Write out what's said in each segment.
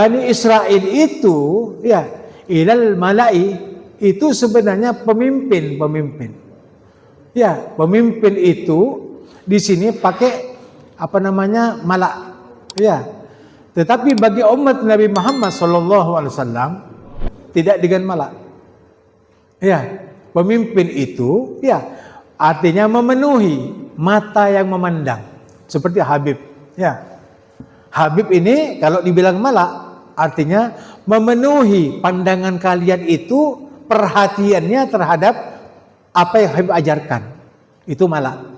Bani Israel itu ya ilal malai itu sebenarnya pemimpin. Ya, pemimpin itu di sini pakai apa namanya mala. Ya. Tetapi bagi umat Nabi Muhammad SAW tidak dengan mala. Ya, pemimpin itu ya artinya memenuhi mata yang memandang seperti Habib. Ya, Habib ini kalau dibilang mala artinya memenuhi pandangan kalian itu, perhatiannya terhadap apa yang Habib ajarkan. Itu mala.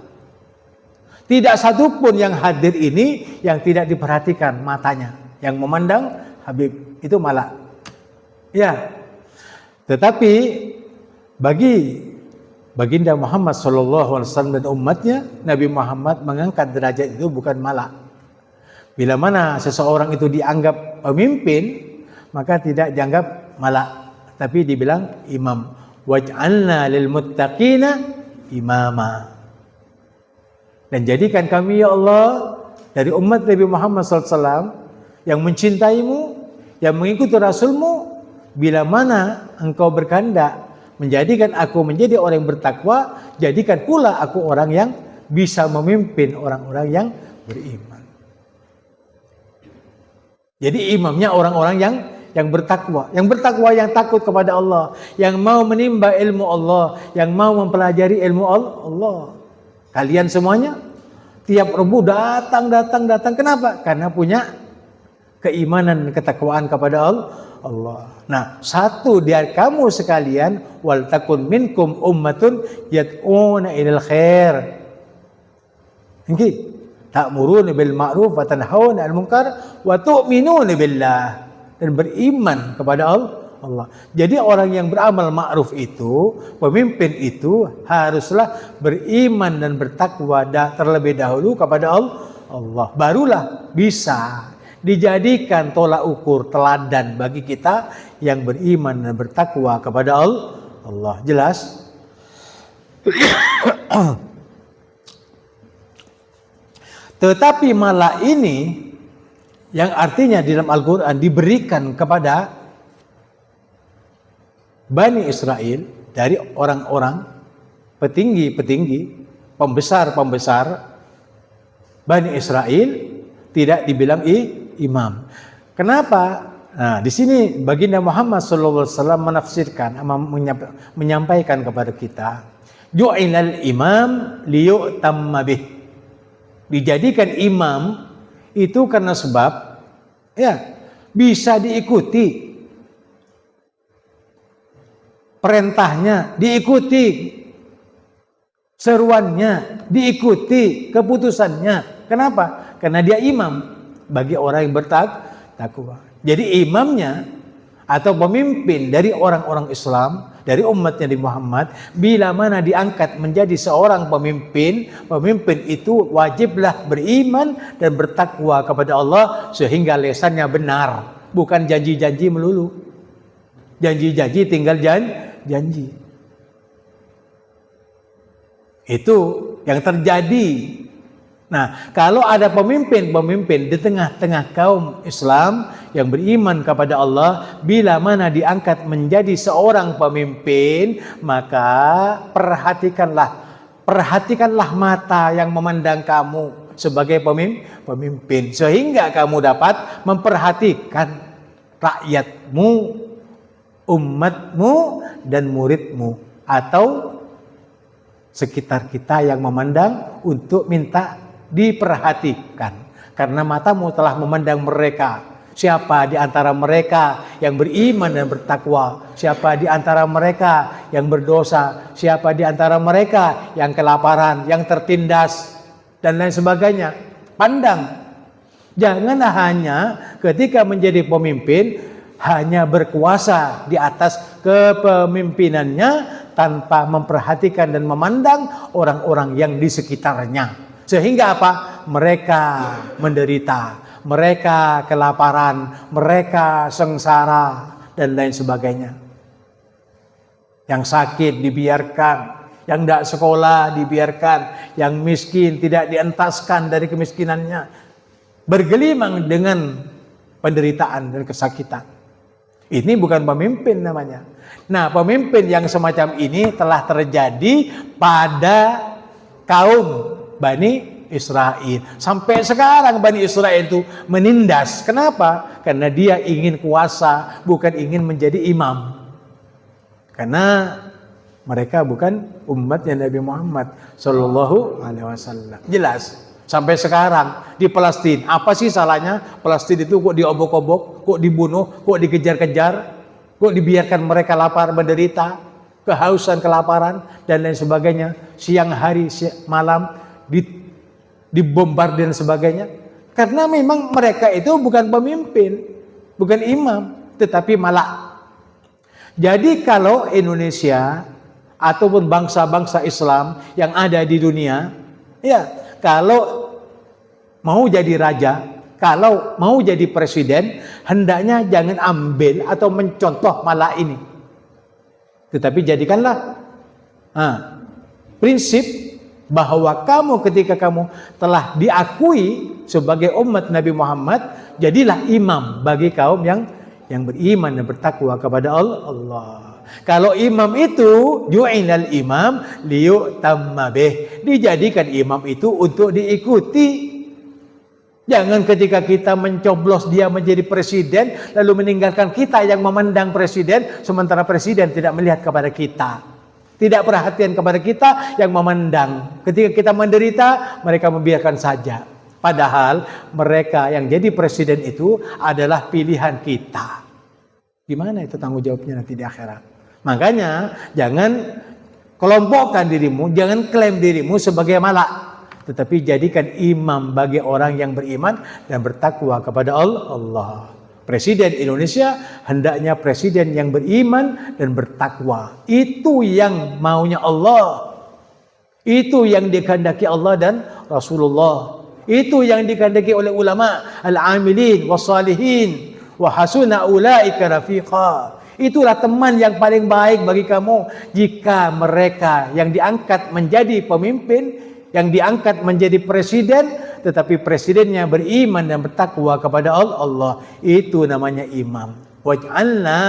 Tidak satupun yang hadir ini yang tidak diperhatikan matanya, yang memandang Habib itu mala. Ya. Tetapi bagi baginda Muhammad SAW dan umatnya, Nabi Muhammad mengangkat derajat itu bukan mala. Bila mana seseorang itu dianggap pemimpin, maka tidak dianggap mala, tapi dibilang imam. Waj'alna lil muttaqina imama. Dan jadikan kami ya Allah dari umat Nabi Muhammad SAW yang mencintaimu, yang mengikuti Rasulmu, bila mana engkau berkehendak menjadikan aku menjadi orang yang bertakwa, jadikan pula aku orang yang bisa memimpin orang-orang yang beriman. Jadi imamnya orang-orang yang bertakwa, yang takut kepada Allah, yang mau menimba ilmu Allah, yang mau mempelajari ilmu Allah. Kalian semuanya tiap Rabu datang. Kenapa? Karena punya keimanan dan ketakwaan kepada Allah. Nah, satu dari kamu sekalian, wal takun minkum ummatun yad'una ilal khair. Nggih. Ta'muruna bil ma'ruf wa tanhauna 'anil munkar wa tu'minuna billah, dan beriman kepada Allah. Jadi orang yang beramal ma'ruf itu, pemimpin itu haruslah beriman dan bertakwa terlebih dahulu kepada Allah. Barulah bisa dijadikan tolak ukur teladan bagi kita yang beriman dan bertakwa kepada Allah. Jelas? Tetapi malah ini yang artinya di dalam Al-Quran diberikan kepada Bani Israel dari orang-orang petinggi-petinggi, pembesar-pembesar Bani Israel, tidak dibilang imam. Kenapa? Nah, di sini baginda Muhammad SAW menafsirkan, menyampaikan kepada kita, ju'ilal imam liyu'tamma bih. Dijadikan imam itu karena sebab ya bisa diikuti. Perintahnya diikuti, seruannya diikuti, keputusannya. Kenapa? Karena dia imam bagi orang yang bertakwa. Jadi imamnya atau pemimpin dari orang-orang Islam, dari umatnya di Muhammad, bila mana diangkat menjadi seorang pemimpin itu wajiblah beriman dan bertakwa kepada Allah sehingga lesannya benar, bukan janji-janji melulu. Janji-janji tinggal janji. Itu yang terjadi. Nah, kalau ada pemimpin di tengah-tengah kaum Islam yang beriman kepada Allah, bila mana diangkat menjadi seorang pemimpin, maka perhatikanlah mata yang memandang kamu sebagai pemimpin, sehingga kamu dapat memperhatikan rakyatmu, umatmu, dan muridmu, atau sekitar kita yang memandang untuk minta diperhatikan. Karena matamu telah memandang mereka. Siapa di antara mereka yang beriman dan bertakwa? Siapa di antara mereka yang berdosa? Siapa di antara mereka yang kelaparan, yang tertindas, dan lain sebagainya? Pandang. Janganlah hanya ketika menjadi pemimpin hanya berkuasa di atas kepemimpinannya tanpa memperhatikan dan memandang orang-orang yang di sekitarnya. Sehingga apa? Mereka menderita, mereka kelaparan, mereka sengsara, dan lain sebagainya. Yang sakit dibiarkan, yang tidak sekolah dibiarkan, yang miskin tidak dientaskan dari kemiskinannya, bergelimang dengan penderitaan dan kesakitan. Ini bukan pemimpin namanya. Nah, pemimpin yang semacam ini telah terjadi pada kaum Bani Israel. Sampai sekarang Bani Israel itu menindas. Kenapa? Karena dia ingin kuasa, bukan ingin menjadi imam. Karena mereka bukan umatnya Nabi Muhammad Sallallahu Alaihi Wasallam. Jelas. Sampai sekarang di Palestina, apa sih salahnya? Palestina itu kok diobok-obok, kok dibunuh, kok dikejar-kejar, kok dibiarkan mereka lapar, menderita, kehausan, kelaparan, dan lain sebagainya. Siang hari, malam dibombardir dan sebagainya. Karena memang mereka itu bukan pemimpin, bukan imam, tetapi malak. Jadi kalau Indonesia ataupun bangsa-bangsa Islam yang ada di dunia, ya kalau mau jadi raja, kalau mau jadi presiden, hendaknya jangan ambil atau mencontoh malak ini. Tetapi jadikanlah prinsip bahwa kamu ketika kamu telah diakui sebagai umat Nabi Muhammad, jadilah imam bagi kaum yang beriman dan bertakwa kepada Allah. Kalau imam itu ju'inal imam liyu'tamma bih, dijadikan imam itu untuk diikuti. Jangan ketika kita mencoblos dia menjadi presiden lalu meninggalkan kita yang memandang presiden, sementara presiden tidak melihat kepada kita, tidak perhatian kepada kita yang memandang. Ketika kita menderita, mereka membiarkan saja. Padahal mereka yang jadi presiden itu adalah pilihan kita. Gimana itu tanggung jawabnya nanti di akhirat? Makanya jangan kelompokkan dirimu, jangan klaim dirimu sebagai malak, tetapi jadikan imam bagi orang yang beriman dan bertakwa kepada Allah. Presiden Indonesia hendaknya presiden yang beriman dan bertakwa. Itu yang maunya Allah. Itu yang dikehendaki Allah dan Rasulullah. Itu yang dikehendaki oleh ulama, al-amilin was-salihin, wa hasuna ulaika rafiqa. Itulah teman yang paling baik bagi kamu jika mereka yang diangkat menjadi pemimpin, yang diangkat menjadi presiden, tetapi presidennya beriman dan bertakwa kepada Allah. Itu namanya imam. Waj'alna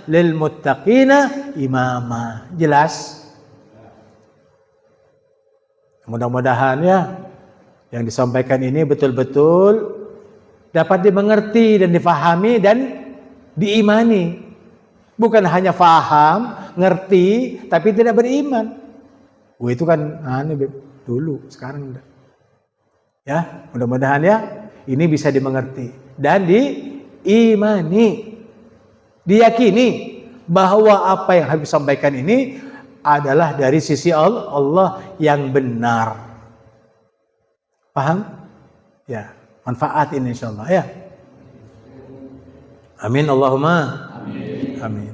lil muttaqina imama. Jelas? Mudah-mudahan ya yang disampaikan ini betul-betul dapat dimengerti dan difahami dan diimani. Bukan hanya faham, ngerti, tapi tidak beriman. Itu kan dulu, sekarang udah. Ya, mudah-mudahan ya ini bisa dimengerti dan diimani, diyakini bahwa apa yang habis sampaikan ini adalah dari sisi Allah yang benar. Paham? Ya, manfaat ini insyaallah ya. Amin Allahumma. Amin.